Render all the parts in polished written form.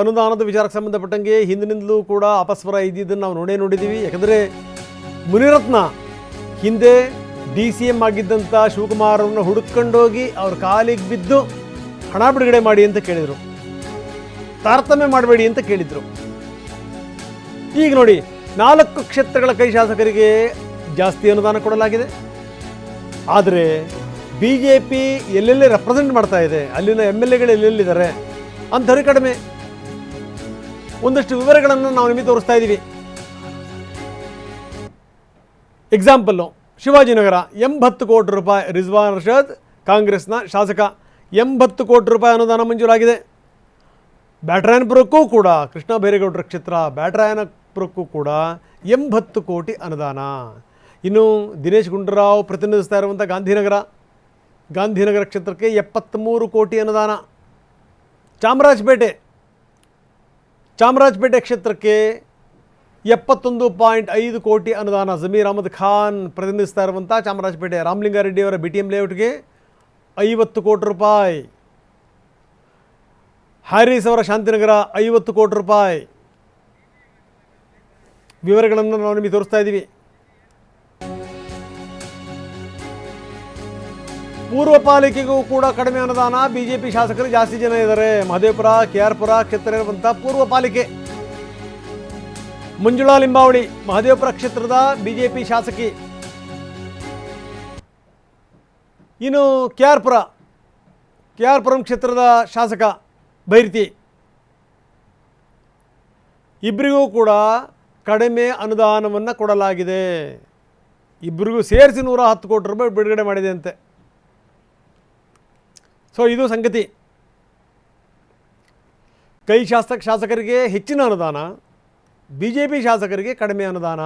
ಅನುದಾನದ ವಿಚಾರಕ್ಕೆ ಸಂಬಂಧಪಟ್ಟಂಗೆ ಹಿಂದಿನಿಂದಲೂ ಕೂಡ ಅಪಸ್ವರ ಇದ್ದಿದ್ದನ್ನು ನಾವು ನೋಡಿದ್ದೀವಿ. ಯಾಕಂದರೆ ಮುನಿರತ್ನ ಹಿಂದೆ DCM ಆಗಿದ್ದಂಥ ಶಿವಕುಮಾರ್ ಅವರನ್ನು ಹುಡುಕೊಂಡೋಗಿ ಅವ್ರ ಕಾಲಿಗೆ ಬಿದ್ದು ಹಣ ಬಿಡುಗಡೆ ಮಾಡಿ ಅಂತ ಕೇಳಿದರು, ತಾರತಮ್ಯ ಮಾಡಬೇಡಿ ಅಂತ ಕೇಳಿದರು. ಈಗ ನೋಡಿ 4 ಕ್ಷೇತ್ರಗಳ ಕೈ ಶಾಸಕರಿಗೆ ಜಾಸ್ತಿ ಅನುದಾನ ಕೊಡಲಾಗಿದೆ. ಆದರೆ BJP ಎಲ್ಲೆಲ್ಲಿ ರೆಪ್ರೆಸೆಂಟ್ ಮಾಡ್ತಾ ಇದೆ, ಅಲ್ಲಿನ MLAಗಳು ಎಲ್ಲೆಲ್ಲಿದ್ದಾರೆ ಅಂಥವ್ರಿಗೆ ಕಡಿಮೆ. ಒಂದಷ್ಟು ವಿವರಗಳನ್ನು ನಾವು ನಿಮಗೆ ತೋರಿಸ್ತಾ ಇದ್ದೀವಿ. ಎಕ್ಸಾಂಪಲ್ಲು, ಶಿವಾಜಿನಗರ 80 ಕೋಟಿ ರೂಪಾಯಿ, ರಿಜ್ವಾನ್ ಅರ್ಷದ್ ಕಾಂಗ್ರೆಸ್ನ ಶಾಸಕ, 80 ಕೋಟಿ ರೂಪಾಯಿ ಅನುದಾನ ಮಂಜೂರಾಗಿದೆ. ಬ್ಯಾಟರಾಯನಪುರಕ್ಕೂ ಕೂಡ, ಕೃಷ್ಣ ಬೈರೇಗೌಡರ ಕ್ಷೇತ್ರ ಬ್ಯಾಟರಾಯನಪುರಕ್ಕೂ ಕೂಡ 80 ಕೋಟಿ ಅನುದಾನ. ಇನ್ನು ದಿನೇಶ್ ಗುಂಡೂರಾವ್ ಪ್ರತಿನಿಧಿಸ್ತಾ ಇರುವಂಥ ಗಾಂಧಿನಗರ ಕ್ಷೇತ್ರಕ್ಕೆ 73 ಕೋಟಿ ಅನುದಾನ. ಚಾಮರಾಜಪೇಟೆ ಕ್ಷೇತ್ರಕ್ಕೆ 71.5 ಕೋಟಿ ಅನುದಾನ. ಜಮೀರ್ ಅಹಮದ್ ಖಾನ್ ಪ್ರತಿನಿಧಿಸ್ತಾ ಇರುವಂಥ ಚಾಮರಾಜಪೇಟೆ, ರಾಮಲಿಂಗಾರೆಡ್ಡಿಯವರ BTM ಲೇಔಟ್ಗೆ 50 ಕೋಟಿ ರೂಪಾಯಿ. ಹ್ಯಾರಿಸ್ ಅವರ ಶಾಂತಿನಗರ 50 ಕೋಟಿ ರೂಪಾಯಿ. ವಿವರಗಳನ್ನು ನಾವು ನಿಮಗೆ ತೋರಿಸ್ತಾ ಇದ್ದೀವಿ. ಪೂರ್ವ ಪಾಲಿಕೆಗೂ ಕೂಡ ಕಡಿಮೆ ಅನುದಾನ. BJP ಶಾಸಕರು ಜಾಸ್ತಿ ಜನ ಇದ್ದಾರೆ. ಮಹದೇವಪುರ, KR ಪುರ ಕ್ಷೇತ್ರ ಇರುವಂಥ ಪೂರ್ವ ಪಾಲಿಕೆ. ಮಂಜುಳಾ ಲಿಂಬಾವಳಿ ಮಹದೇವಪುರ ಕ್ಷೇತ್ರದ BJP ಶಾಸಕಿ. ಇನ್ನು KR ಪುರಂ ಕ್ಷೇತ್ರದ ಶಾಸಕ ಬೈರತಿ. ಇಬ್ಬರಿಗೂ ಕೂಡ ಕಡಿಮೆ ಅನುದಾನವನ್ನು ಕೊಡಲಾಗಿದೆ. ಇಬ್ಬರಿಗೂ ಸೇರಿಸಿ 110 ಕೋಟಿ ರೂಪಾಯಿ ಬಿಡುಗಡೆ ಮಾಡಿದೆ ಅಂತೆ. ಸೊ ಇದು ಸಂಗತಿ. ಕೈ ಶಾಸಕರಿಗೆ ಹೆಚ್ಚಿನ ಅನುದಾನ, BJP ಶಾಸಕರಿಗೆ ಕಡಿಮೆ ಅನುದಾನ.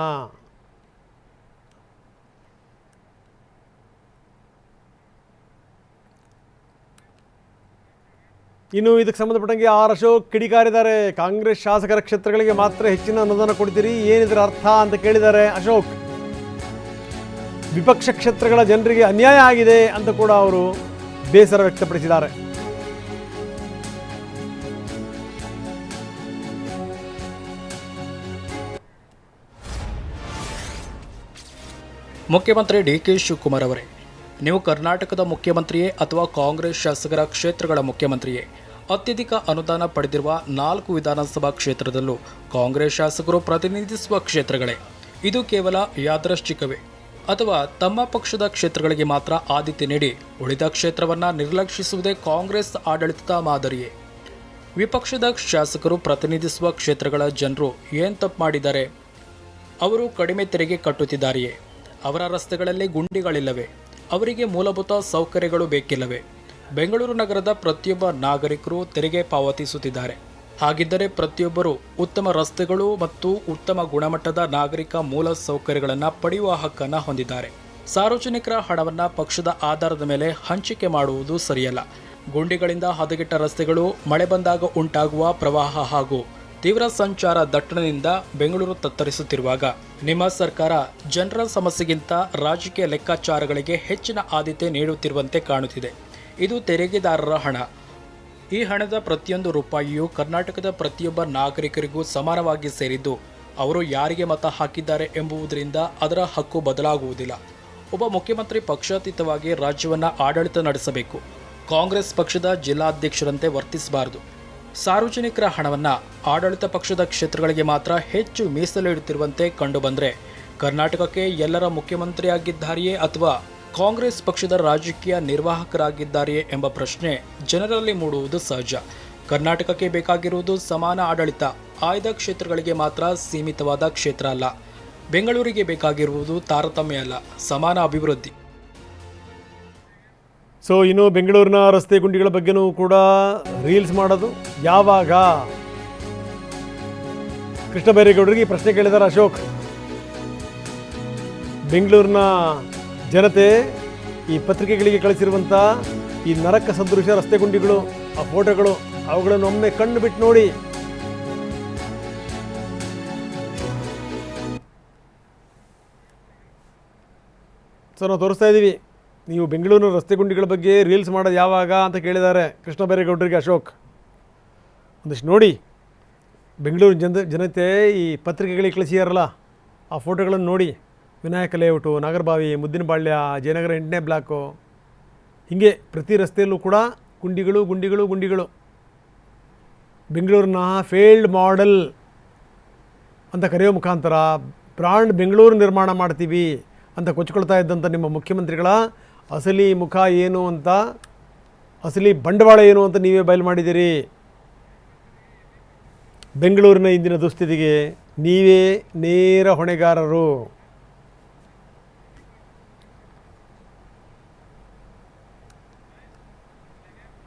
ಇನ್ನು ಇದಕ್ಕೆ ಸಂಬಂಧಪಟ್ಟಂಗೆ R ಅಶೋಕ್ ಕಿಡಿಕಾರಿದ್ದಾರೆ. ಕಾಂಗ್ರೆಸ್ ಶಾಸಕರ ಕ್ಷೇತ್ರಗಳಿಗೆ ಮಾತ್ರ ಹೆಚ್ಚಿನ ಅನುದಾನ ಕೊಡ್ತೀರಿ, ಏನಿದ್ರ ಅರ್ಥ ಅಂತ ಕೇಳಿದ್ದಾರೆ ಅಶೋಕ್. ವಿಪಕ್ಷ ಕ್ಷೇತ್ರಗಳ ಜನರಿಗೆ ಅನ್ಯಾಯ ಆಗಿದೆ ಅಂತ ಕೂಡ ಅವರು ಬೇಸರ ವ್ಯಕ್ತಪಡಿಸಿದ್ದಾರೆ. ಮುಖ್ಯಮಂತ್ರಿ DK ಶಿವಕುಮಾರ್ ಅವರೇ, ನೀವು ಕರ್ನಾಟಕದ ಮುಖ್ಯಮಂತ್ರಿಯೇ ಅಥವಾ ಕಾಂಗ್ರೆಸ್ ಶಾಸಕರ ಕ್ಷೇತ್ರಗಳ ಮುಖ್ಯಮಂತ್ರಿಯೇ? ಅತ್ಯಧಿಕ ಅನುದಾನ ಪಡೆದಿರುವ 4 ವಿಧಾನಸಭಾ ಕ್ಷೇತ್ರದಲ್ಲೂ ಕಾಂಗ್ರೆಸ್ ಶಾಸಕರು ಪ್ರತಿನಿಧಿಸುವ ಕ್ಷೇತ್ರಗಳೇ. ಇದು ಕೇವಲ ಯಾದೃಚ್ಛಿಕವೇ ಅಥವಾ ತಮ್ಮ ಪಕ್ಷದ ಕ್ಷೇತ್ರಗಳಿಗೆ ಮಾತ್ರ ಆದ್ಯತೆ ನೀಡಿ ಉಳಿದ ಕ್ಷೇತ್ರವನ್ನು ನಿರ್ಲಕ್ಷಿಸುವುದೇ ಕಾಂಗ್ರೆಸ್ ಆಡಳಿತದ ಮಾದರಿಯೇ? ವಿಪಕ್ಷದ ಶಾಸಕರು ಪ್ರತಿನಿಧಿಸುವ ಕ್ಷೇತ್ರಗಳ ಜನರು ಏನು ತಪ್ಪು ಮಾಡಿದ್ದಾರೆ? ಅವರು ಕಡಿಮೆ ತೆರಿಗೆ ಕಟ್ಟುತ್ತಿದ್ದಾರೆಯೇ? ಅವರ ರಸ್ತೆಗಳಲ್ಲಿ ಗುಂಡಿಗಳಿಲ್ಲವೇ? ಅವರಿಗೆ ಮೂಲಭೂತ ಸೌಕರ್ಯಗಳು ಬೇಕಿಲ್ಲವೇ? ಬೆಂಗಳೂರು ನಗರದ ಪ್ರತಿಯೊಬ್ಬ ನಾಗರಿಕರು ತೆರಿಗೆ ಪಾವತಿಸುತ್ತಿದ್ದಾರೆ. ಹಾಗಿದ್ದರೆ ಪ್ರತಿಯೊಬ್ಬರು ಉತ್ತಮ ರಸ್ತೆಗಳು ಮತ್ತು ಉತ್ತಮ ಗುಣಮಟ್ಟದ ನಾಗರಿಕ ಮೂಲ ಸೌಕರ್ಯಗಳನ್ನು ಪಡೆಯುವ ಹಕ್ಕನ್ನು ಹೊಂದಿದ್ದಾರೆ. ಸಾರ್ವಜನಿಕರ ಹಣವನ್ನು ಪಕ್ಷದ ಆಧಾರದ ಮೇಲೆ ಹಂಚಿಕೆ ಮಾಡುವುದು ಸರಿಯಲ್ಲ. ಗುಂಡಿಗಳಿಂದ ಹದಗೆಟ್ಟ ರಸ್ತೆಗಳು, ಮಳೆ ಬಂದಾಗ ಉಂಟಾಗುವ ಪ್ರವಾಹ ಹಾಗೂ ತೀವ್ರ ಸಂಚಾರ ದಟ್ಟಣೆಯಿಂದ ಬೆಂಗಳೂರು ತತ್ತರಿಸುತ್ತಿರುವಾಗ ನಿಮ್ಮ ಸರ್ಕಾರ ಜನರ ಸಮಸ್ಯೆಗಿಂತ ರಾಜಕೀಯ ಲೆಕ್ಕಾಚಾರಗಳಿಗೆ ಹೆಚ್ಚಿನ ಆದ್ಯತೆ ನೀಡುತ್ತಿರುವಂತೆ ಕಾಣುತ್ತಿದೆ. ಇದು ತೆರಿಗೆದಾರರ ಹಣ. ಈ ಹಣದ ಪ್ರತಿಯೊಂದು ರೂಪಾಯಿಯೂ ಕರ್ನಾಟಕದ ಪ್ರತಿಯೊಬ್ಬ ನಾಗರಿಕರಿಗೂ ಸಮಾನವಾಗಿ ಸೇರಿದ್ದು, ಅವರು ಯಾರಿಗೆ ಮತ ಹಾಕಿದ್ದಾರೆ ಎಂಬುದರಿಂದ ಅದರ ಹಕ್ಕು ಬದಲಾಗುವುದಿಲ್ಲ. ಒಬ್ಬ ಮುಖ್ಯಮಂತ್ರಿ ಪಕ್ಷಾತೀತವಾಗಿ ರಾಜ್ಯವನ್ನು ಆಡಳಿತ ನಡೆಸಬೇಕು. ಕಾಂಗ್ರೆಸ್ ಪಕ್ಷದ ಜಿಲ್ಲಾಧ್ಯಕ್ಷರಂತೆ ವರ್ತಿಸಬಾರದು. ಸಾರ್ವಜನಿಕರ ಹಣವನ್ನು ಆಡಳಿತ ಪಕ್ಷದ ಕ್ಷೇತ್ರಗಳಿಗೆ ಮಾತ್ರ ಹೆಚ್ಚು ಮೀಸಲಿಡುತ್ತಿರುವಂತೆ ಕಂಡುಬಂದರೆ ಕರ್ನಾಟಕಕ್ಕೆ ಎಲ್ಲರ ಮುಖ್ಯಮಂತ್ರಿಯಾಗಿದ್ದಾರೆಯೇ ಅಥವಾ ಕಾಂಗ್ರೆಸ್ ಪಕ್ಷದ ರಾಜಕೀಯ ನಿರ್ವಾಹಕರಾಗಿದ್ದಾರೆಯೇ ಎಂಬ ಪ್ರಶ್ನೆ ಜನರಲ್ಲಿ ಮೂಡುವುದು ಸಹಜ. ಕರ್ನಾಟಕಕ್ಕೆ ಬೇಕಾಗಿರುವುದು ಸಮಾನ ಆಡಳಿತ. ಆಯ್ದ ಕ್ಷೇತ್ರಗಳಿಗೆ ಮಾತ್ರ ಸೀಮಿತವಾದ ಕ್ಷೇತ್ರ ಅಲ್ಲ. ಬೆಂಗಳೂರಿಗೆ ಬೇಕಾಗಿರುವುದು ತಾರತಮ್ಯ ಅಲ್ಲ, ಸಮಾನ ಅಭಿವೃದ್ಧಿ. ಸೊ ಇನ್ನು ಬೆಂಗಳೂರಿನ ರಸ್ತೆ ಗುಂಡಿಗಳ ಬಗ್ಗೆನೂ ಕೂಡ ರೀಲ್ಸ್ ಮಾಡೋದು ಯಾವಾಗ? ಕೃಷ್ಣ ಬೈರೇಗೌಡರಿಗೆ ಈ ಪ್ರಶ್ನೆ ಕೇಳಿದ್ದಾರೆ ಅಶೋಕ್. ಬೆಂಗಳೂರಿನ ಜನತೆ ಈ ಪತ್ರಿಕೆಗಳಿಗೆ ಕಳಿಸಿರುವಂಥ ಈ ನರಕ ಸದೃಶ ರಸ್ತೆ ಗುಂಡಿಗಳು, ಆ ಫೋಟೋಗಳು, ಅವುಗಳನ್ನು ಒಮ್ಮೆ ಕಣ್ಣು ಬಿಟ್ಟು ನೋಡಿ. ಸೊ ನಾವು ತೋರಿಸ್ತಾ ಇದ್ದೀವಿ. ನೀವು ಬೆಂಗಳೂರಿನ ರಸ್ತೆ ಗುಂಡಿಗಳ ಬಗ್ಗೆ ರೀಲ್ಸ್ ಮಾಡೋದು ಯಾವಾಗ ಅಂತ ಕೇಳಿದ್ದಾರೆ ಕೃಷ್ಣ ಬೈರೇಗೌಡರಿಗೆ ಅಶೋಕ್. ಒಂದಿಷ್ಟು ನೋಡಿ. ಬೆಂಗಳೂರು ಜನತೆ ಈ ಪತ್ರಿಕೆಗಳಿಗೆ ಕಳಿಸಿದಾರಲ್ಲ ಆ ಫೋಟೋಗಳನ್ನು ನೋಡಿ, ವಿನಾಯಕ ಲೇಔಟು, ನಾಗರಬಾವಿ, ಮುದ್ದಿನಬಾಳ್ಯ, ಜಯನಗರ 8ನೇ ಬ್ಲಾಕು, ಹೀಗೆ ಪ್ರತಿ ರಸ್ತೆಯಲ್ಲೂ ಕೂಡ ಗುಂಡಿಗಳು ಗುಂಡಿಗಳು ಗುಂಡಿಗಳು. ಬೆಂಗಳೂರನ್ನ ಫೇಲ್ಡ್ ಮಾಡೆಲ್ ಅಂತ ಕರೆಯೋ ಮುಖಾಂತರ ಬ್ರಾಂಡ್ ಬೆಂಗಳೂರು ನಿರ್ಮಾಣ ಮಾಡ್ತೀವಿ ಅಂತ ಕೊಚ್ಕೊಳ್ತಾ ಇದ್ದಂಥ ನಿಮ್ಮ ಮುಖ್ಯಮಂತ್ರಿಗಳ ಅಸಲಿ ಮುಖ ಏನು ಅಂತ, ಅಸಲಿ ಬಂಡವಾಳ ಏನು ಅಂತ ನೀವೇ ಬಯಲು ಮಾಡಿದ್ದೀರಿ. ಬೆಂಗಳೂರಿನ ಇಂದಿನ ದುಸ್ಥಿತಿಗೆ ನೀವೇ ನೇರ ಹೊಣೆಗಾರರು.